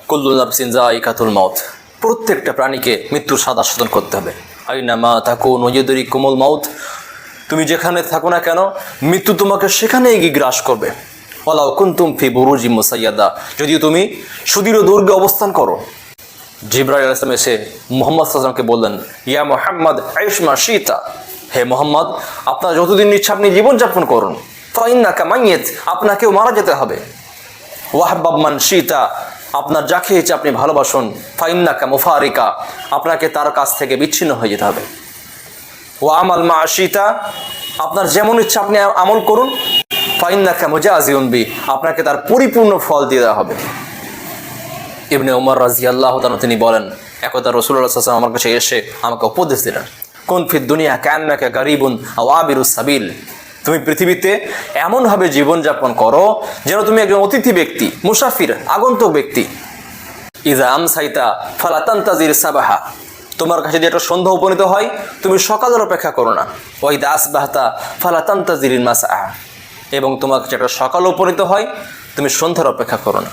কুল্লু নাফসিন যায়িকাতুল মাউত, প্রত্যেকটা প্রাণীকে মৃত্যুর স্বাদ আস্বাদন করতে হবে। আইনামা তাকুনু ইউদরিকুমুল মাউত, তুমি যেখানে থাকো না কেন মৃত্যু তোমাকে সেখানেই গিয়ে গ্রাস করবে। ওয়ালাউ কুনতুম ফি বুরুজিম মুসাইয়াদা, যদিও তুমি সুদৃঢ় দুর্গে অবস্থান করো। জিবরাইল আলাইহিস সালাম এসে মুহাম্মদ সাল্লাল্লাহু আলাইহি ওয়াসাল্লামকে বললেন, ইয়া মুহাম্মদ আইশ মা শিতা, হে মোহাম্মদ আপনার যতদিন ইচ্ছা আপনি জীবনযাপন করুন। ফাইন্নাকা মাইয়িত, আপনাকেও মারা যেতে হবে। ওয়াহবাব মান শিতা, আপনার যাকে ইচ্ছা আপনি ভালোবাসুন। ফাইন্নাকা মুফারিকা, আপনাকে তার কাছ থেকে বিচ্ছিন্ন হয়ে যেতে হবে। ওয়া আমাল মা শিতা, আপনার যেমন ইচ্ছা আপনি আমল করুন। ফাইন্নাকা মুজাজিউন বি, আপনাকে তার পরিপূর্ণ ফল দিয়ে দেওয়া হবে। ইবনে উমর রাদিয়াল্লাহু তাআলা তিনি বলেন, একদা রাসূলুল্লাহ সাল্লাল্লাহু আলাইহি ওয়াসাল্লাম আমার কাছে এসে আমাকে উপদেশ দিলেন, কুন ফিদ দুনিয়া কান্নাকা গারিবুন আও আবিরুস সাবিল, তুমি পৃথিবীতে এমনভাবে জীবনযাপন করো যেন তুমি একজন অতিথি ব্যক্তি, মুসাফির, আগন্তুক ব্যক্তি। ইজা আমসাইতা ফালা তানতাজির সাবাহা, তোমার কাছে যেটা সন্ধ্যা উপনীত হয় তুমি সকালের অপেক্ষা করো না। ওয়াইদা আসবাহতা ফালা তানতাজিরিল মাসআ, এবং তোমার যেটা সকাল উপনীত হয় তুমি সন্ধ্যার অপেক্ষা করো না।